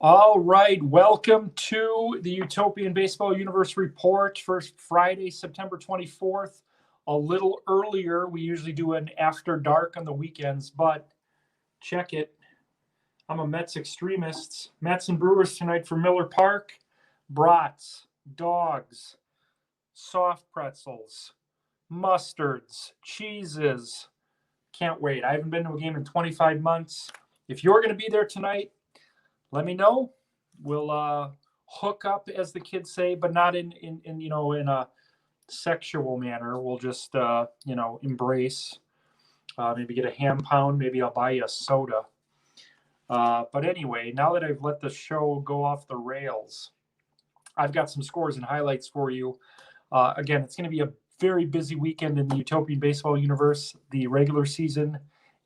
All right, welcome to the Utopian Baseball Universe Report for Friday, September 24th. A little earlier, we usually do an after dark on the weekends, but check it. I'm a Mets extremist. Mets and Brewers tonight for Miller Park. Brats, dogs, soft pretzels, mustards, cheeses. Can't wait. I haven't been to a game in 25 months. If you're going to be there tonight, let me know. We'll hook up, as the kids say, but not in a sexual manner. We'll just embrace. Maybe get a ham pound. Maybe I'll buy you a soda. But anyway, now that I've let the show go off the rails, I've got some scores and highlights for you. Again, it's going to be a very busy weekend in the Utopian Baseball universe. The regular season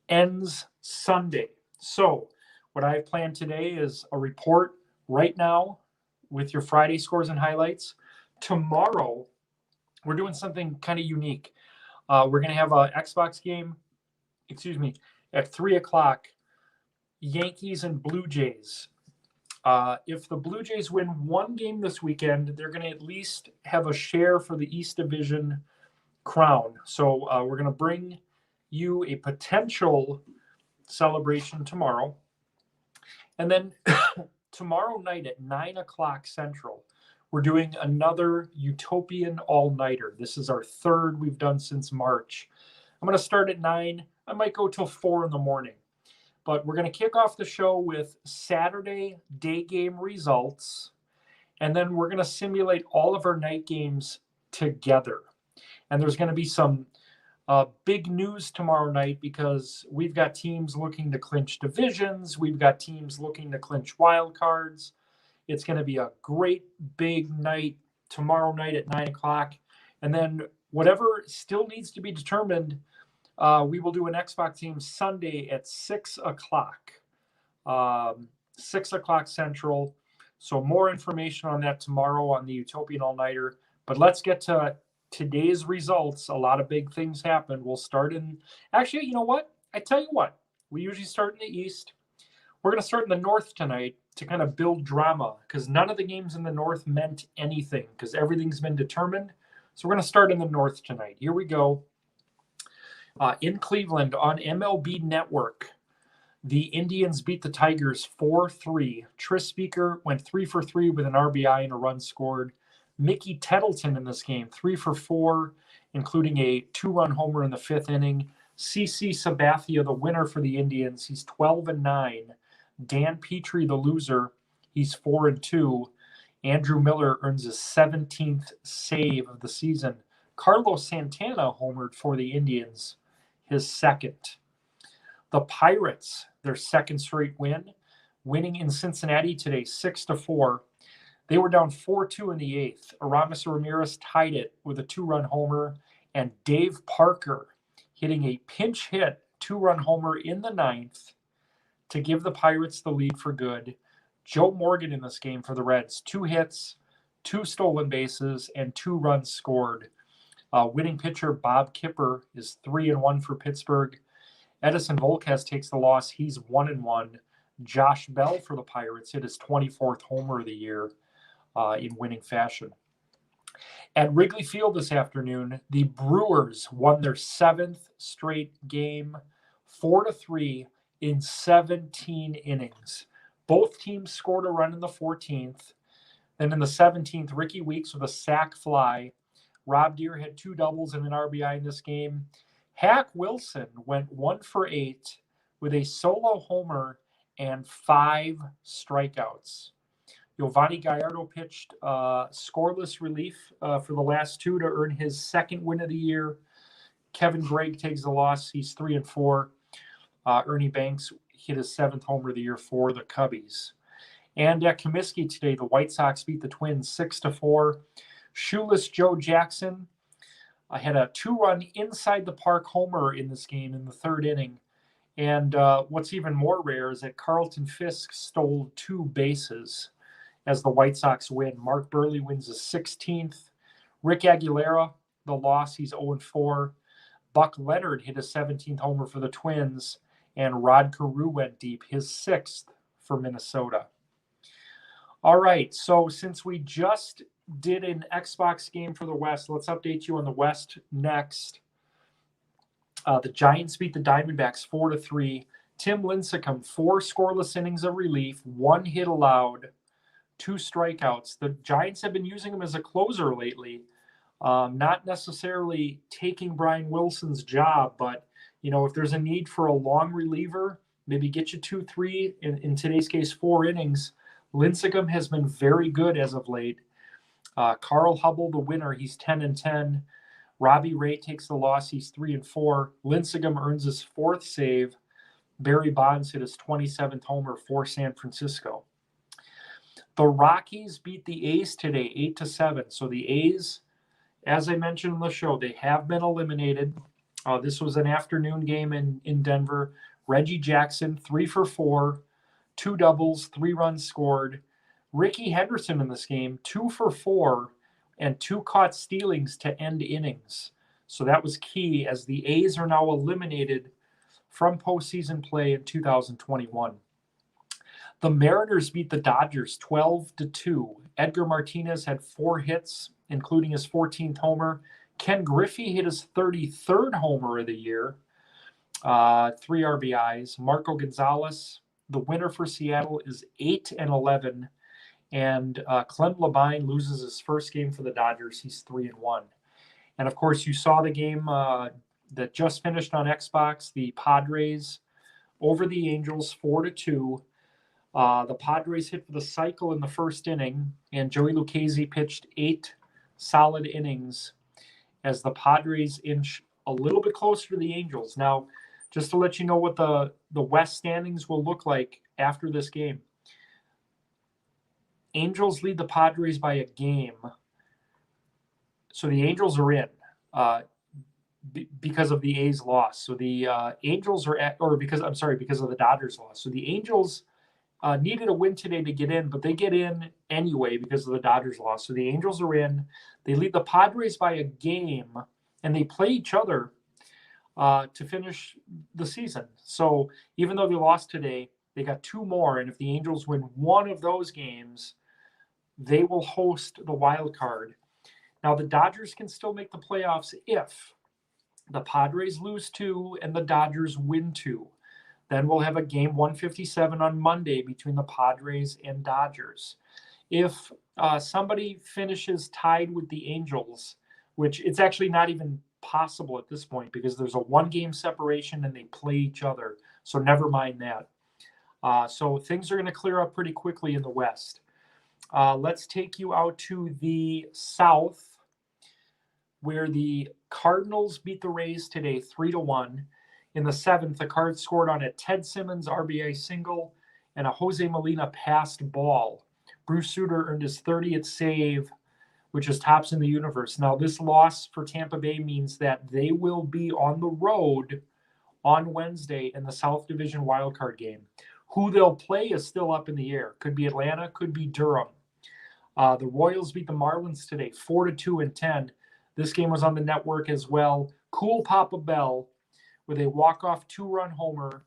ends Sunday. So what I have planned today is a report right now with your Friday scores and highlights. Tomorrow, we're doing something kind of unique. We're going to have an Xbox game, at 3 o'clock, Yankees and Blue Jays. If the Blue Jays win one game this weekend, they're going to at least have a share for the East Division crown. So we're going to bring you a potential celebration tomorrow. And then tomorrow night at 9 o'clock Central, we're doing another Utopian all-nighter. This is our third we've done since March. I'm going to start at 9. I might go till 4 in the morning. But we're going to kick off the show with Saturday day game results. And then we're going to simulate all of our night games together. And there's going to be some big news tomorrow night because we've got teams looking to clinch divisions. We've got teams looking to clinch wild cards. It's going to be a great big night tomorrow night at 9 o'clock. And then whatever still needs to be determined, we will do an Xbox team Sunday at 6 o'clock, 6 o'clock Central. So more information on that tomorrow on the Utopian All-Nighter. But let's get to today's results. A lot of big things happened. We'll start in, actually, you know what? I tell you what, we usually start in the East. We're going to start in the North tonight to kind of build drama because none of the games in the North meant anything because everything's been determined. So we're going to start in the North tonight. Here we go. In Cleveland on MLB Network, the Indians beat the Tigers 4-3. Tris Speaker went 3 for 3 with an RBI and a run scored. Mickey Tettleton in this game, 3 for 4, including a 2-run homer in the 5th inning. CC Sabathia, the winner for the Indians, he's 12-9. Dan Petrie, the loser, he's 4-2. Andrew Miller earns his 17th save of the season. Carlos Santana homered for the Indians, his second. The Pirates, their second straight win, winning in Cincinnati today 6-4. They were down 4-2 in the 8th. Aramis Ramirez tied it with a 2-run homer, and Dave Parker hitting a pinch hit 2-run homer in the 9th to give the Pirates the lead for good. Joe Morgan in this game for the Reds, 2 hits, 2 stolen bases, and 2 runs scored. Winning pitcher Bob Kipper is 3-1 for Pittsburgh. Edison Volquez takes the loss. He's 1-1. Josh Bell for the Pirates hit his 24th homer of the year in winning fashion. At Wrigley Field this afternoon, the Brewers won their 7th straight game, 4-3 in 17 innings. Both teams scored a run in the 14th. Then in the 17th, Ricky Weeks with a sac fly. Rob Deere had 2 doubles and an RBI in this game. Hack Wilson went 1 for 8 with a solo homer and 5 strikeouts. Giovanni Gallardo pitched scoreless relief for the last 2 to earn his 2nd win of the year. Kevin Gregg takes the loss. He's 3-4. Ernie Banks hit his 7th homer of the year for the Cubbies. And at Comiskey today, the White Sox beat the Twins 6-4. Shoeless Joe Jackson had a 2-run inside the park homer in this game in the 3rd inning. And what's even more rare is that Carlton Fisk stole 2 bases as the White Sox win. Mark Burley wins his 16th. Rick Aguilera, the loss, he's 0-4. Buck Leonard hit a 17th homer for the Twins, and Rod Carew went deep, his 6th for Minnesota. All right. So since we just did an Xbox game for the West, let's update you on the West next. The Giants beat the Diamondbacks 4-3. Tim Lincecum, 4 scoreless innings of relief, 1 hit allowed, 2 strikeouts. The Giants have been using him as a closer lately, not necessarily taking Brian Wilson's job, but if there's a need for a long reliever, maybe get you 2-3, in today's case 4 innings. Lincecum has been very good as of late. Carl Hubble, the winner, he's 10-10. Robbie Ray takes the loss. He's 3-4. Lincecum earns his 4th save. Barry Bonds hit his 27th homer for San Francisco. The Rockies beat the A's today, 8-7. So the A's, as I mentioned in the show, they have been eliminated. This was an afternoon game in Denver. Reggie Jackson, 3 for 4, 2 doubles, 3 runs scored. Ricky Henderson in this game, 2 for 4, and 2 caught stealings to end innings. So that was key, as the A's are now eliminated from postseason play in 2021. The Mariners beat the Dodgers 12-2. Edgar Martinez had 4 hits, including his 14th homer. Ken Griffey hit his 33rd homer of the year, 3 RBIs. Marco Gonzalez, the winner for Seattle, is 8-11. And Clem Labine loses his first game for the Dodgers. He's 3-1. And of course, you saw the game that just finished on Xbox. The Padres over the Angels, 4-2. The Padres hit for the cycle in the first inning, and Joey Lucchesi pitched 8 solid innings as the Padres inch a little bit closer to the Angels. Now, just to let you know what the West standings will look like after this game. Angels lead the Padres by a game. So the Angels are in because of the A's loss. So the Angels are because of the Dodgers loss. So the Angels needed a win today to get in, but they get in anyway because of the Dodgers loss. So the Angels are in. They lead the Padres by a game, and they play each other to finish the season. So even though they lost today, they got 2 more, and if the Angels win one of those games, they will host the wild card. Now, the Dodgers can still make the playoffs if the Padres lose 2 and the Dodgers win 2. Then we'll have a game 157 on Monday between the Padres and Dodgers. If somebody finishes tied with the Angels, which it's actually not even possible at this point because there's a 1-game separation and they play each other. So never mind that. So things are going to clear up pretty quickly in the West. Let's take you out to the South, where the Cardinals beat the Rays today 3-1. In the 7th, the Cards scored on a Ted Simmons RBI single and a Jose Molina passed ball. Bruce Sutter earned his 30th save, which is tops in the universe. Now, this loss for Tampa Bay means that they will be on the road on Wednesday in the South Division wildcard game. Who they'll play is still up in the air. Could be Atlanta, could be Durham. The Royals beat the Marlins today, 4-2 and 10. This game was on the network as well. Cool Papa Bell with a walk-off 2-run homer,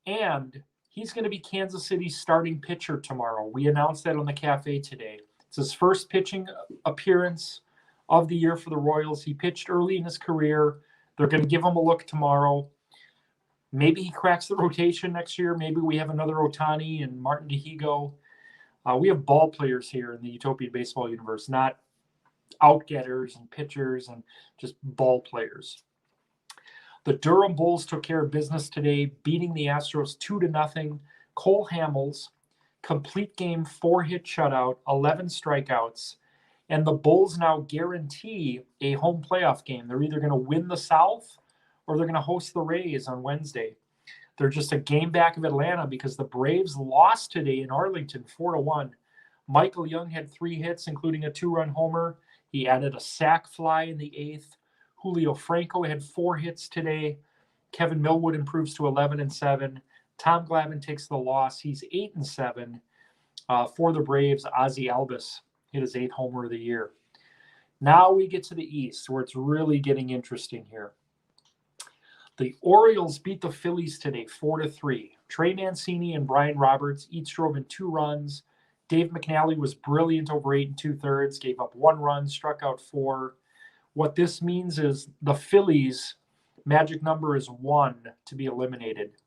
and he's going to be Kansas City's starting pitcher tomorrow. We announced that on the cafe today. It's his first pitching appearance of the year for the Royals. He pitched early in his career. They're going to give him a look tomorrow. Maybe he cracks the rotation next year. Maybe we have another Ohtani and Martin Dihigo. We have ball players here in the Utopian baseball universe, not outgetters and pitchers and just ball players. The Durham Bulls took care of business today, beating the Astros 2-0. Cole Hamels, complete game, 4-hit shutout, 11 strikeouts. And the Bulls now guarantee a home playoff game. They're either going to win the South or they're going to host the Rays on Wednesday. They're just a game back of Atlanta because the Braves lost today in Arlington 4-1. Michael Young had 3 hits, including a 2-run homer. He added a sac fly in the 8th. Julio Franco had 4 hits today. Kevin Millwood improves to 11-7. Tom Glavine takes the loss. He's 8-7. For the Braves, Ozzie Albies hit his 8th homer of the year. Now we get to the East, where it's really getting interesting here. The Orioles beat the Phillies today 4-3. Trey Mancini and Brian Roberts each drove in 2 runs. Dave McNally was brilliant over 8 2/3, gave up 1 run, struck out 4. What this means is the Phillies' magic number is 1 to be eliminated.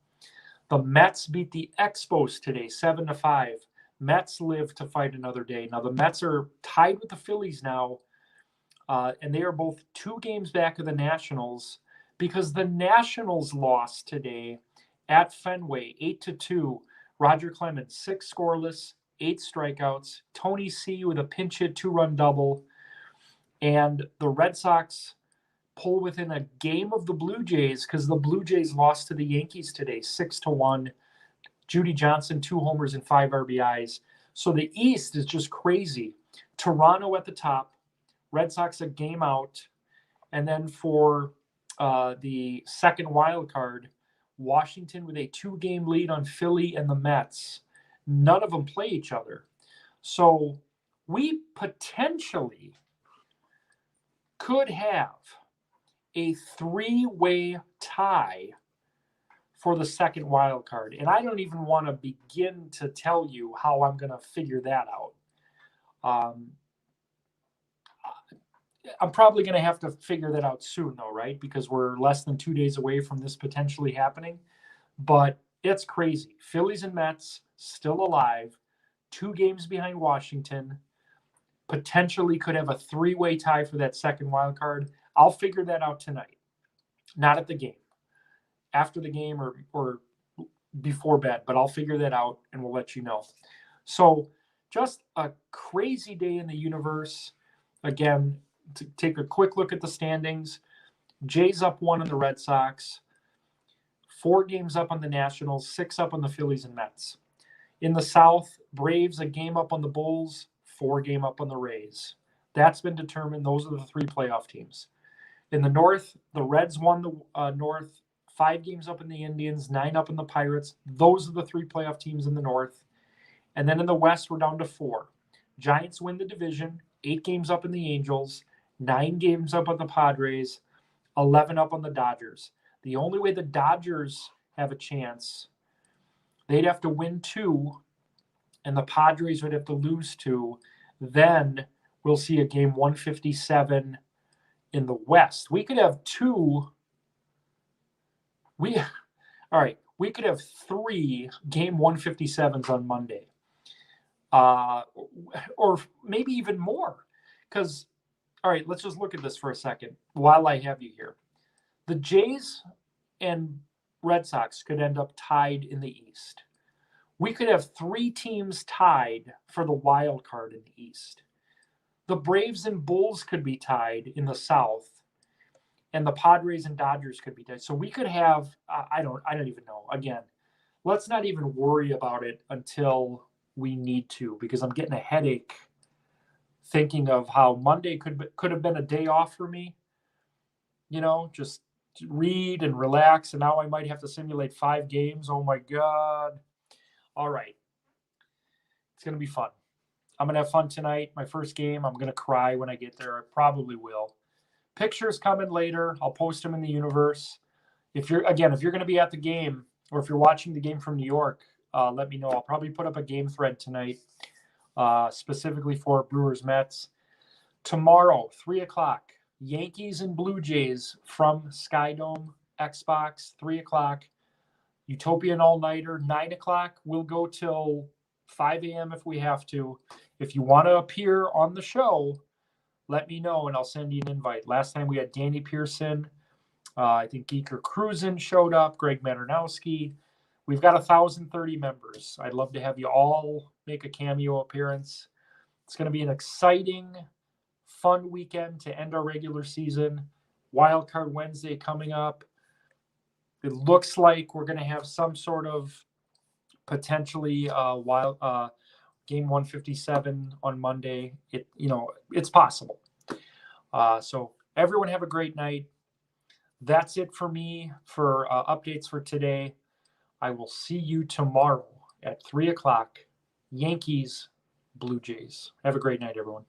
The Mets beat the Expos today, 7-5. Mets live to fight another day. Now, the Mets are tied with the Phillies now, and they are both 2 games back of the Nationals because the Nationals lost today at Fenway, 8-2. Roger Clemens, 6 scoreless, 8 strikeouts. Tony C with a pinch hit 2-run double. And the Red Sox pull within a game of the Blue Jays because the Blue Jays lost to the Yankees today, 6-1. Judy Johnson, 2 homers and 5 RBIs. So the East is just crazy. Toronto at the top, Red Sox a game out. And then for the second wild card, Washington with a 2-game lead on Philly and the Mets. None of them play each other. So we potentially could have a 3-way tie for the second wild card. And I don't even want to begin to tell you how I'm going to figure that out. I'm probably going to have to figure that out soon, though, right? Because we're less than 2 days away from this potentially happening. But it's crazy. Phillies and Mets still alive, 2 games behind Washington, potentially could have a 3-way tie for that second wild card. I'll figure that out tonight, not at the game, after the game or before bed, but I'll figure that out and we'll let you know. So just a crazy day in the universe. Again, to take a quick look at the standings, Jays up 1 on the Red Sox, 4 games up on the Nationals, 6 up on the Phillies and Mets. In the South, Braves a game up on the Bulls, 4 game up on the Rays. That's been determined. Those are the 3 playoff teams. In the North, the Reds won the North, 5 games up in the Indians, 9 up in the Pirates. Those are the 3 playoff teams in the North. And then in the West, we're down to 4. Giants win the division, 8 games up in the Angels, 9 games up on the Padres, 11 up on the Dodgers. The only way the Dodgers have a chance, they'd have to win 2, and the Padres would have to lose 2. Then we'll see a game 157 in the West. We could have 2. We could have 3 game 157s on Monday. Or maybe even more. Because, all right, let's just look at this for a second while I have you here. The Jays and Red Sox could end up tied in the East. We could have 3 teams tied for the wild card in the East. The Braves and Bulls could be tied in the South, and the Padres and Dodgers could be tied. So we could have, I don't even know. Again, let's not even worry about it until we need to, because I'm getting a headache thinking of how Monday could have been a day off for me. You know, just read and relax, and now I might have to simulate 5 games. Oh my God. All right. It's going to be fun. I'm going to have fun tonight. My first game. I'm going to cry when I get there. I probably will. Pictures coming later. I'll post them in the universe. If you're going to be at the game, or if you're watching the game from New York, let me know. I'll probably put up a game thread tonight, specifically for Brewers Mets. Tomorrow, 3:00, Yankees and Blue Jays from Skydome, Xbox, 3:00. Utopian all-nighter, 9:00. We'll go till 5 a.m. if we have to. If you want to appear on the show, let me know and I'll send you an invite. Last time we had Danny Pearson. I think Geeker Cruisin showed up, Greg Maternowski. We've got 1,030 members. I'd love to have you all make a cameo appearance. It's going to be an exciting, fun weekend to end our regular season. Wildcard Wednesday coming up. It looks like we're going to have some sort of potentially game 157 on Monday. It's possible. So everyone have a great night. That's it for me for updates for today. I will see you tomorrow at 3:00. Yankees, Blue Jays. Have a great night, everyone.